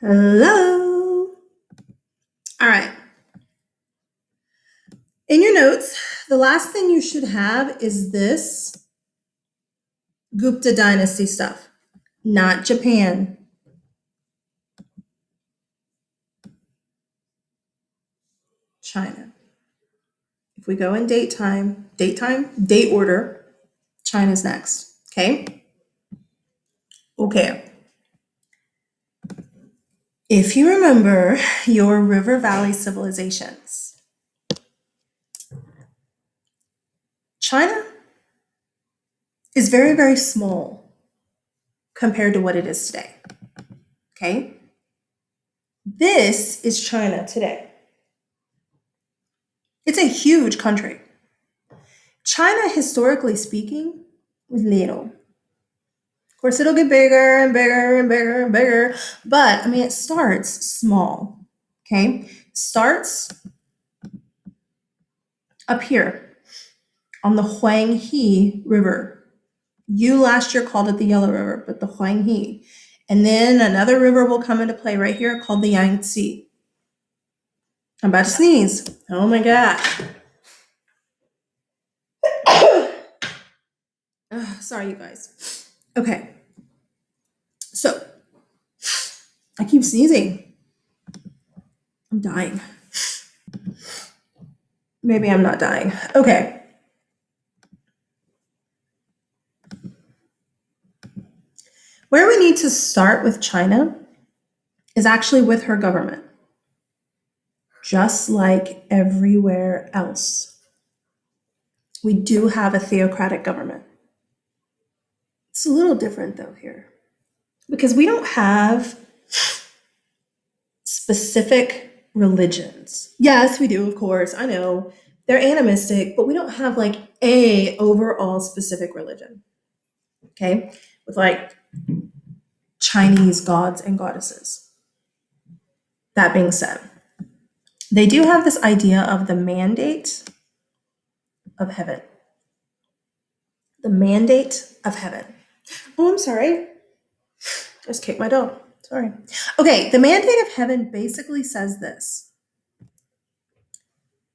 Hello. All right. In your notes, the last thing you should have is this Gupta Dynasty stuff, not Japan. China. If we go in date order, China's next. Okay? Okay. If you remember your River Valley civilizations, China is very, very small compared to what it is today. Okay? This is China today. It's a huge country. China, historically speaking, was little. Of course, it'll get bigger and bigger and bigger and bigger, but I mean, it starts small. Okay? Starts up here on the Huanghe River. You last year called it the Yellow River, but the Huanghe. And then another river will come into play right here called the Yangtze. I'm about to sneeze. Oh my God. Sorry, you guys. Okay. So, I keep sneezing. I'm dying. Maybe I'm not dying. Okay. Where we need to start with China is actually with her government, just like everywhere else. We do have a theocratic government. It's a little different though here because we don't have specific religions. Yes, we do, of course. I know they're animistic, but we don't have like a overall specific religion. Okay? With like Chinese gods and goddesses. That being said, they do have this idea of the mandate of heaven. The mandate of heaven. Oh, I'm sorry. Just kicked my dog. Sorry. Okay, the mandate of heaven basically says this.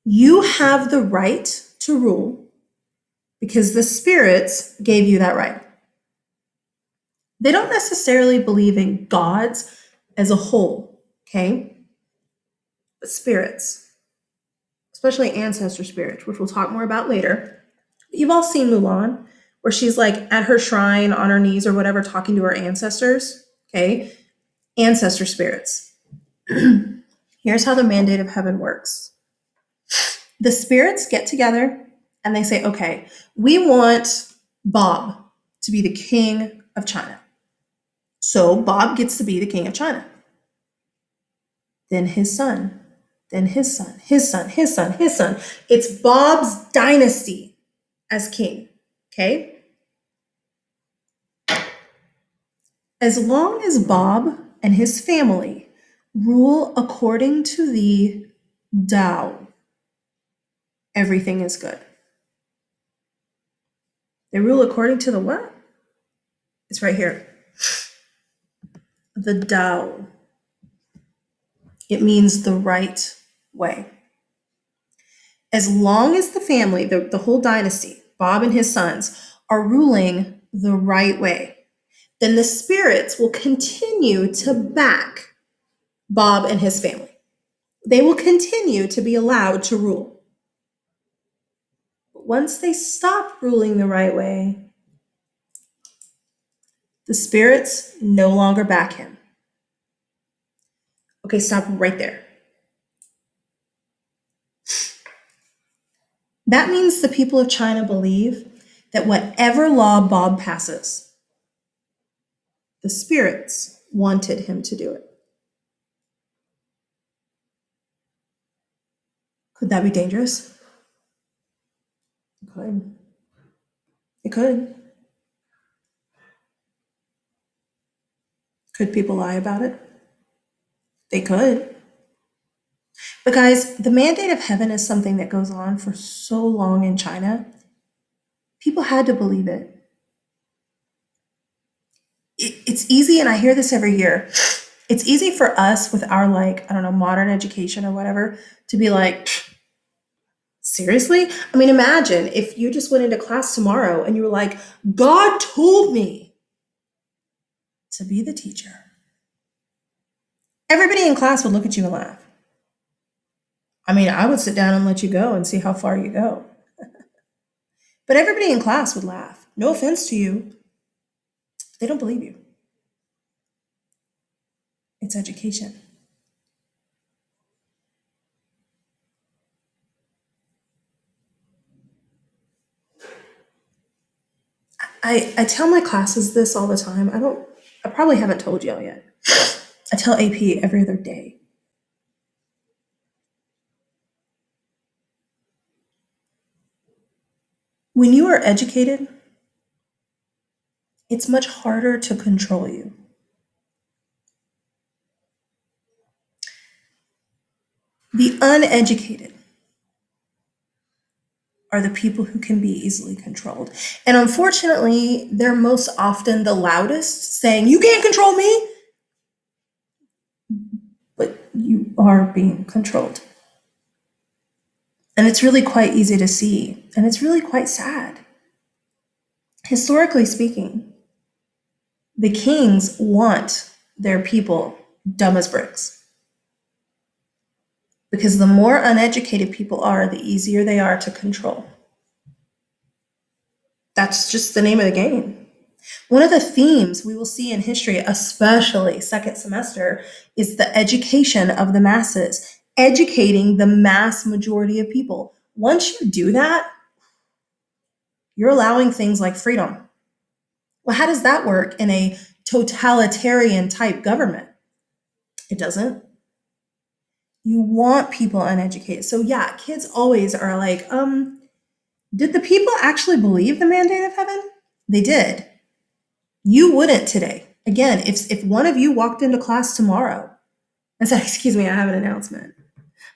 You have the right to rule because the spirits gave you that right. They don't necessarily believe in gods as a whole, okay? But spirits, especially ancestor spirits, which we'll talk more about later. You've all seen Mulan, where she's like at her shrine on her knees or whatever, talking to her ancestors, okay? Ancestor spirits. Here's how the mandate of heaven works. The spirits get together and they say, okay, we want Bob to be the king of China. So Bob gets to be the king of China. Then his son, then his son, his son, his son, his son. It's Bob's dynasty as king, okay? As long as Bob and his family rule according to the Tao, everything is good. They rule according to the what? It's right here. The Tao. It means the right way. As long as the family, the whole dynasty, Bob and his sons, are ruling the right way, then the spirits will continue to back Bob and his family. They will continue to be allowed to rule. But once they stop ruling the right way, the spirits no longer back him. Okay, stop right there. That means the people of China believe that whatever law Bob passes, the spirits wanted him to do it. Could that be dangerous? It could. It could. Could people lie about it? They could. But guys, the mandate of heaven is something that goes on for so long in China. People had to believe it. It's easy, and I hear this every year. It's easy for us with our, like, I don't know, modern education or whatever, to be like, seriously? I mean, imagine if you just went into class tomorrow and you were like, God told me to be the teacher. Everybody in class would look at you and laugh. I mean, I would sit down and let you go and see how far you go. But everybody in class would laugh. No offense to you. They don't believe you. It's education. I tell my classes this all the time. I probably haven't told y'all yet. I tell AP every other day. When you are educated, it's much harder to control you. The uneducated are the people who can be easily controlled. And unfortunately, they're most often the loudest, saying, "You can't control me," but you are being controlled. And it's really quite easy to see, and it's really quite sad. Historically speaking, the kings want their people dumb as bricks. Because the more uneducated people are, the easier they are to control. That's just the name of the game. One of the themes we will see in history, especially second semester, is the education of the masses, educating the mass majority of people. Once you do that, you're allowing things like freedom. Well, how does that work in a totalitarian type government? It doesn't. You want people uneducated. So yeah, kids always are like, did the people actually believe the mandate of heaven? They did. You wouldn't today. Again, if one of you walked into class tomorrow and said, "Excuse me, I have an announcement.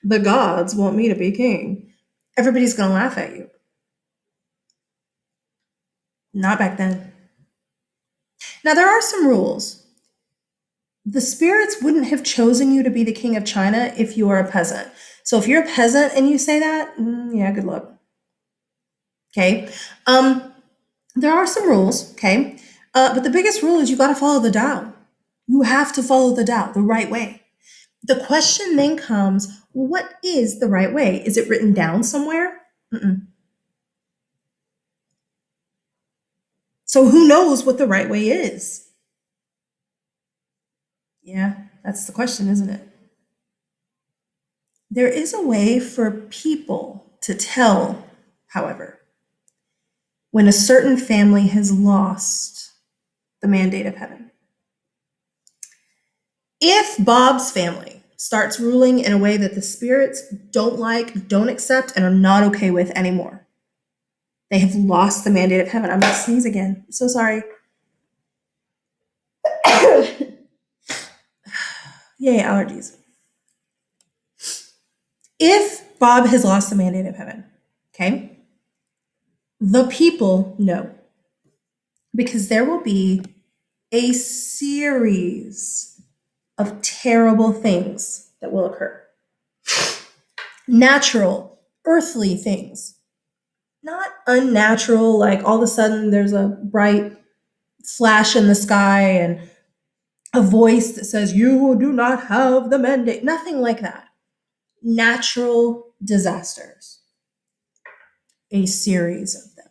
The gods want me to be king," everybody's going to laugh at you. Not back then. Now, there are some rules. The spirits wouldn't have chosen you to be the king of China if you are a peasant. So if you're a peasant and you say that, yeah, good luck. Okay. There are some rules. Okay. But the biggest rule is you got to follow the Tao. You have to follow the Tao the right way. The question then comes, well, what is the right way? Is it written down somewhere? Mm-mm. So who knows what the right way is? Yeah, that's the question, isn't it? There is a way for people to tell, however, when a certain family has lost the mandate of heaven. If Bob's family starts ruling in a way that the spirits don't like, don't accept, and are not okay with anymore, they have lost the mandate of heaven. I'm going to sneeze again. I'm so sorry. Yay, allergies. If Bob has lost the mandate of heaven, okay, the people know. Because there will be a series of terrible things that will occur. Natural, earthly things. Not unnatural, like all of a sudden there's a bright flash in the sky and a voice that says, "You do not have the mandate." Nothing like that. Natural disasters. A series of them.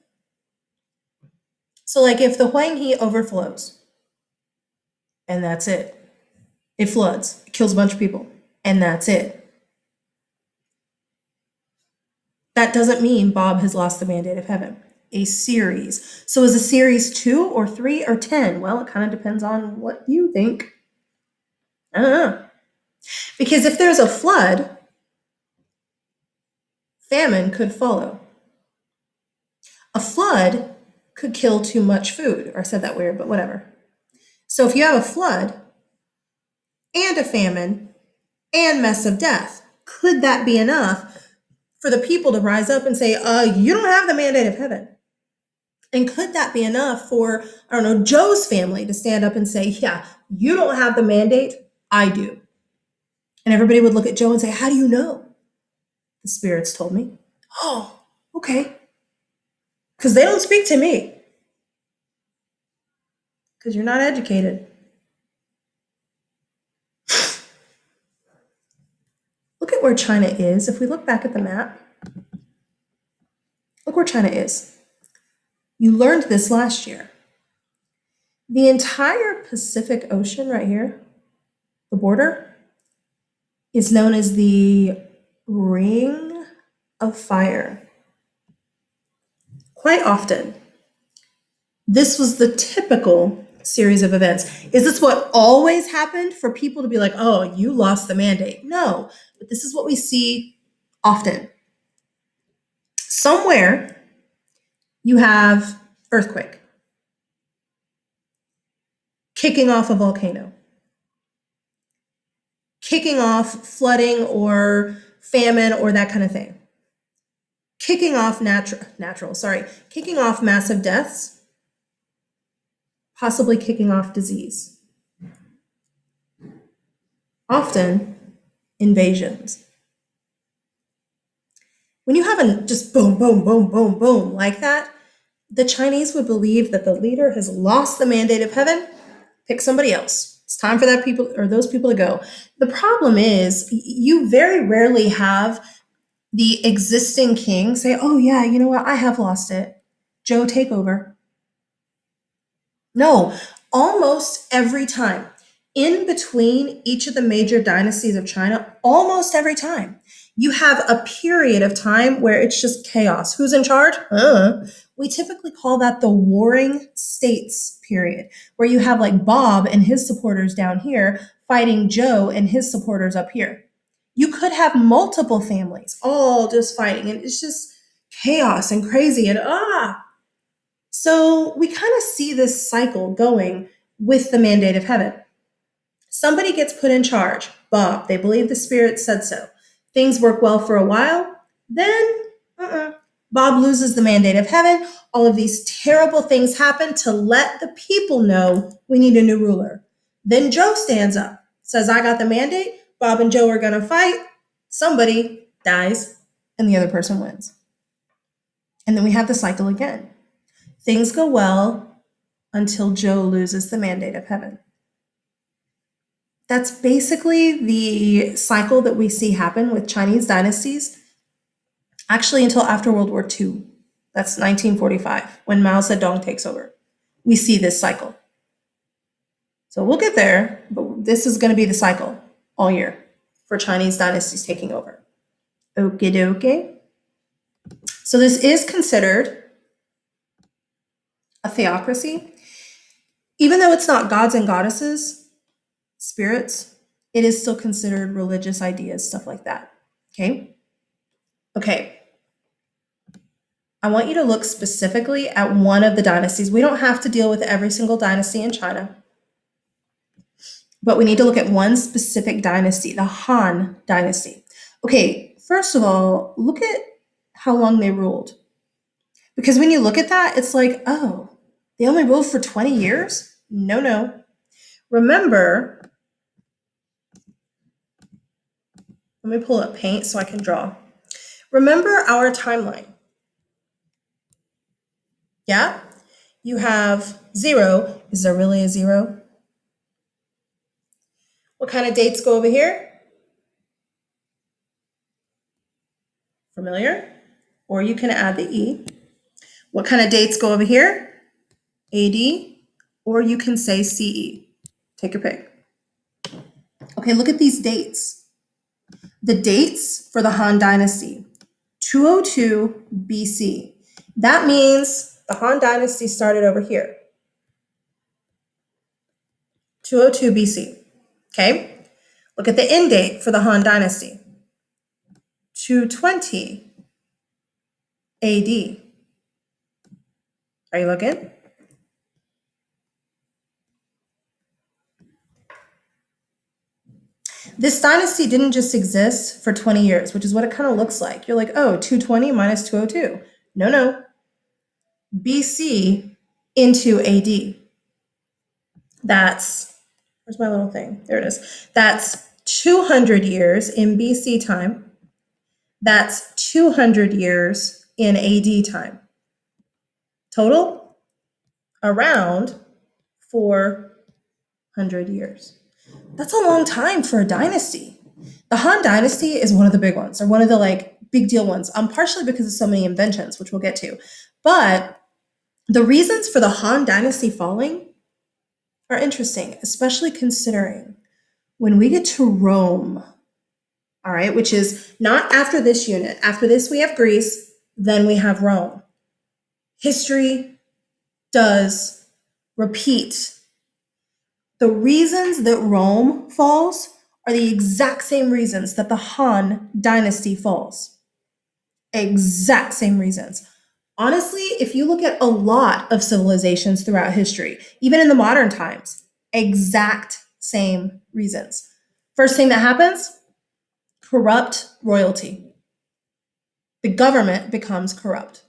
So, like if the Huanghe overflows, and that's it. It floods, it kills a bunch of people, and that's it. That doesn't mean Bob has lost the mandate of heaven. A series. So is a series 2 or 3 or 10? Well, it kind of depends on what you think. I don't know. Because if there's a flood, famine could follow. A flood could kill too much food. Or I said that weird, but whatever. So if you have a flood and a famine and mess of death, could that be enough for the people to rise up and say, you don't have the mandate of heaven? And could that be enough for, I don't know, Joe's family to stand up and say, yeah, you don't have the mandate, I do. And everybody would look at Joe and say, how do you know? The spirits told me. Oh, okay. Because they don't speak to me. Because you're not educated. Look at where China is. If we look back at the map, look where China is. You learned this last year. The entire Pacific Ocean right here, the border, is known as the Ring of Fire. Quite often, this was the typical series of events. Is this what always happened for people to be like, oh, you lost the mandate? No, but this is what we see often. Somewhere you have earthquake, kicking off a volcano, kicking off flooding or famine or that kind of thing, kicking off kicking off massive deaths, possibly kicking off disease. Often invasions. When you have a just boom, boom, boom, boom, boom like that, the Chinese would believe that the leader has lost the mandate of heaven. Pick somebody else. It's time for that people or those people to go. The problem is you very rarely have the existing king say, oh yeah, you know what? I have lost it. Joe, take over. No, almost every time. In between each of the major dynasties of China, almost every time, you have a period of time where it's just chaos. Who's in charge? We typically call that the warring states period, where you have like Bob and his supporters down here fighting Joe and his supporters up here. You could have multiple families all just fighting, and it's just chaos and crazy and So we kind of see this cycle going with the mandate of heaven. Somebody gets put in charge. Bob, they believe the spirit said so. Things work well for a while. Then, Bob loses the mandate of heaven. All of these terrible things happen to let the people know we need a new ruler. Then Joe stands up, says, I got the mandate. Bob and Joe are going to fight. Somebody dies, and the other person wins. And then we have the cycle again. Things go well until Joe loses the mandate of heaven. That's basically the cycle that we see happen with Chinese dynasties, actually until after World War II. That's 1945, when Mao Zedong takes over. We see this cycle. So we'll get there, but this is going to be the cycle all year for Chinese dynasties taking over. Okie dokie. So this is considered a theocracy. Even though it's not gods and goddesses, spirits, it is still considered religious ideas, stuff like that. Okay? Okay. I want you to look specifically at one of the dynasties. We don't have to deal with every single dynasty in China, but we need to look at one specific dynasty, the Han dynasty. Okay, first of all, look at how long they ruled. Because when you look at that, it's like, oh, they only ruled for 20 years? No. Remember, let me pull up paint so I can draw. Remember our timeline. Yeah? You have 0. Is there really a 0? What kind of dates go over here? Familiar? Or you can add the E. What kind of dates go over here? AD. Or you can say CE. Take your pick. Okay, look at these dates. The dates for the Han Dynasty, 202 BC. That means the Han Dynasty started over here. 202 BC. Okay? Look at the end date for the Han Dynasty, 220 AD. Are you looking? This dynasty didn't just exist for 20 years, which is what it kind of looks like. You're like, oh, 220 minus 202. No. BC into AD. That's Where's my little thing? There it is. That's 200 years in BC time. That's 200 years in AD time. Total around 400 years. That's a long time for a dynasty. The Han Dynasty is one of the big ones, or one of the like big deal ones. Partially because of so many inventions, which we'll get to. But the reasons for the Han Dynasty falling are interesting, especially considering when we get to Rome, all right, which is not after this unit. After this, we have Greece, then we have Rome. History does repeat. The reasons that Rome falls are the exact same reasons that the Han Dynasty falls. Exact same reasons. Honestly, if you look at a lot of civilizations throughout history, even in the modern times, exact same reasons. First thing that happens, corrupt royalty. The government becomes corrupt.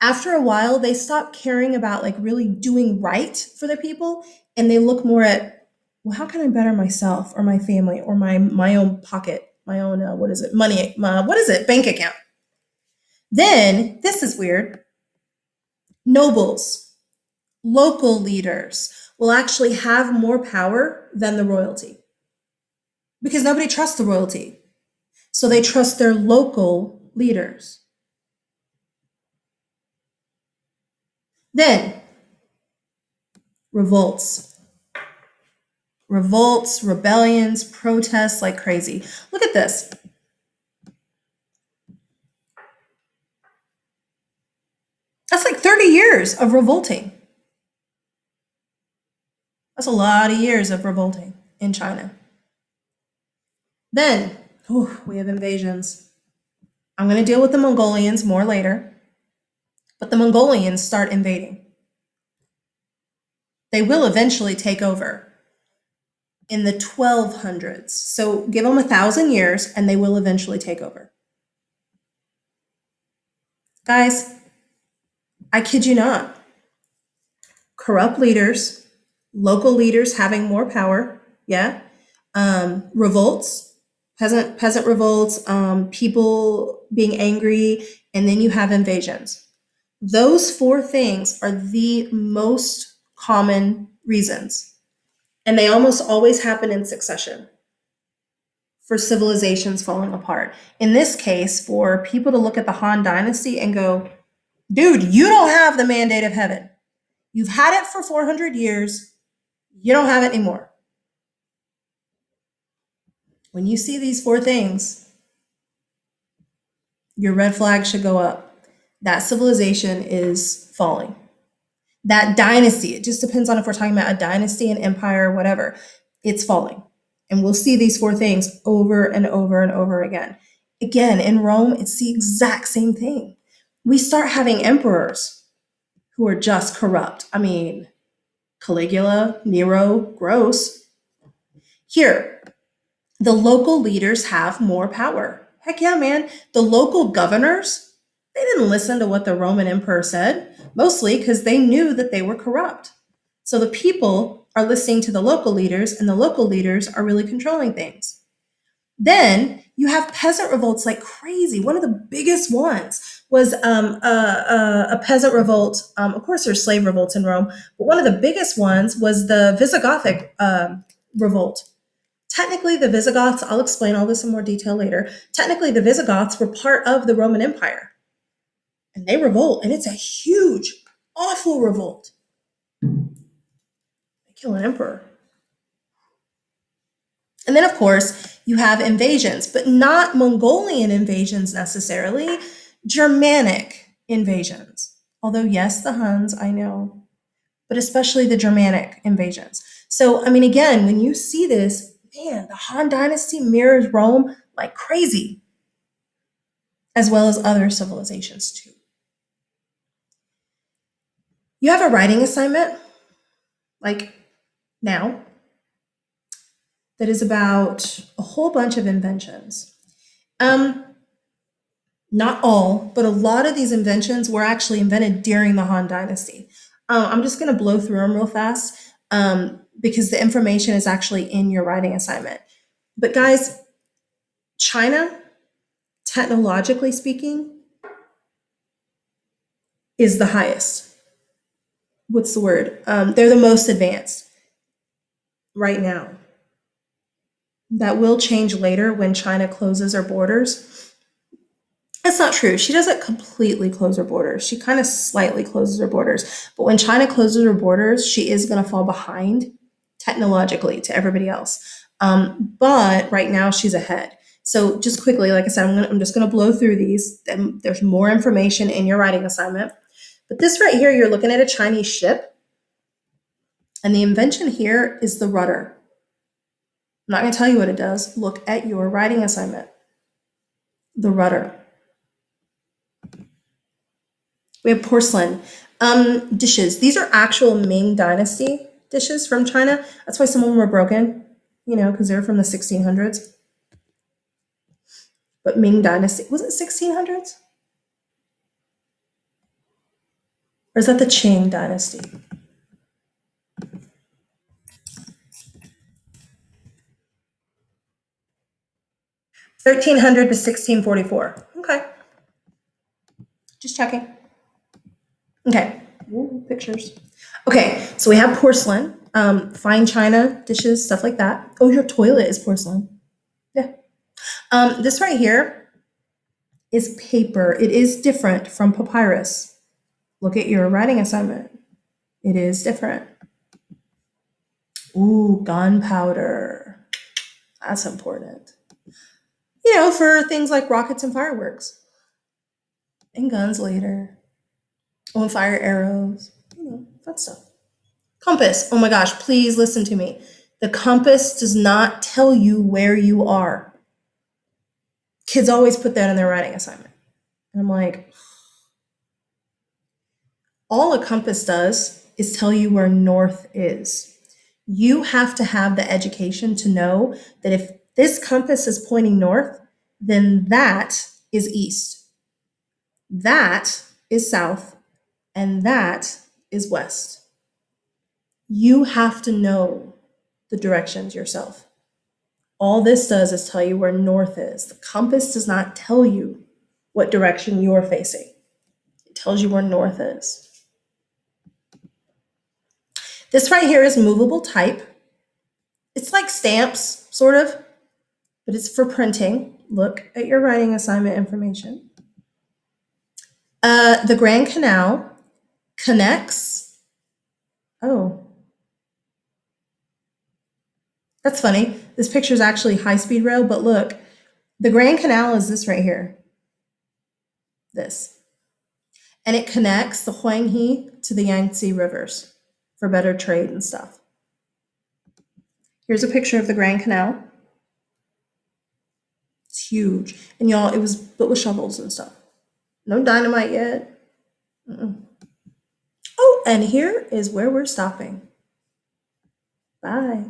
After a while, they stop caring about like really doing right for the people, and they look more at, well, how can I better myself or my family or my own pocket, my own money, bank account. Then this is weird. Nobles, local leaders will actually have more power than the royalty because nobody trusts the royalty. So they trust their local leaders. Then revolts, rebellions, protests like crazy. Look at this. That's like 30 years of revolting. That's a lot of years of revolting in China. Then we have invasions. I'm going to deal with the Mongolians more later, but the Mongolians start invading. They will eventually take over in the 1200s. So give them 1,000 years and they will eventually take over. Guys, I kid you not. Corrupt leaders, local leaders having more power, yeah. Revolts, peasant revolts, people being angry, and then you have invasions. Those four things are the most common reasons, and they almost always happen in succession for civilizations falling apart. In this case, for people to look at the Han Dynasty and go, dude, you don't have the mandate of heaven. You've had it for 400 years. You don't have it anymore. When you see these four things, your red flag should go up. That civilization is falling. That dynasty, it just depends on if we're talking about a dynasty, an empire, whatever, it's falling. And we'll see these four things over and over and over again. Again, in Rome, it's the exact same thing. We start having emperors who are just corrupt. I mean, Caligula, Nero, gross. Here, the local leaders have more power. Heck yeah, man. The local governors, they didn't listen to what the Roman emperor said, mostly because they knew that they were corrupt. So the people are listening to the local leaders, and the local leaders are really controlling things. Then you have peasant revolts like crazy. One of the biggest ones was a peasant revolt. Of course, there's slave revolts in Rome, but one of the biggest ones was the Visigothic revolt. Technically, the Visigoths, I'll explain all this in more detail later. Technically, the Visigoths were part of the Roman Empire. And they revolt, and it's a huge, awful revolt. They kill an emperor. And then, of course, you have invasions, but not Mongolian invasions necessarily, Germanic invasions. Although, yes, the Huns, I know, but especially the Germanic invasions. So, I mean, again, when you see this, man, the Han Dynasty mirrors Rome like crazy, as well as other civilizations too. You have a writing assignment, like now, that is about a whole bunch of inventions. Not all, but a lot of these inventions were actually invented during the Han Dynasty. I'm just going to blow through them real fast. because the information is actually in your writing assignment. But guys, China, technologically speaking, is the highest. What's the word? They're the most advanced right now. That will change later when China closes her borders. That's not true. She doesn't completely close her borders. She kind of slightly closes her borders. But when China closes her borders, she is going to fall behind technologically to everybody else. But right now, she's ahead. So just quickly, like I said, I'm just going to blow through these. There's more information in your writing assignment. But this right here, you're looking at a Chinese ship. And the invention here is the rudder. I'm not going to tell you what it does. Look at your writing assignment. The rudder. We have porcelain dishes. These are actual Ming Dynasty dishes from China. That's why some of them are broken, because they're from the 1600s. But Ming Dynasty, was it 1600s? Or is that the Qing Dynasty? 1300 to 1644. Okay. Just checking. Okay. Ooh, pictures. Okay, so we have porcelain, fine china dishes, stuff like that. Oh, your toilet is porcelain. Yeah. This right here is paper. It is different from papyrus. Look at your writing assignment. It is different. Ooh, gunpowder. That's important. For things like rockets and fireworks. And guns later. On fire arrows. That stuff. Compass. Oh my gosh, please listen to me. The compass does not tell you where you are. Kids always put that in their writing assignment. And I'm like, all a compass does is tell you where north is. You have to have the education to know that if this compass is pointing north, then that is east. That is south. And that is west. You have to know the directions yourself. All this does is tell you where north is. The compass does not tell you what direction you're facing. It tells you where north is. This right here is movable type. It's like stamps, sort of, but it's for printing. Look at your writing assignment information. The Grand Canal connects. Oh, that's funny. This picture is actually high-speed rail, but look, the Grand Canal is this right here. This. And it connects the Huanghe to the Yangtze rivers for better trade and stuff. Here's a picture of the Grand Canal. It's huge. And y'all, it was built with shovels and stuff. No dynamite yet. Oh, and here is where we're stopping. Bye.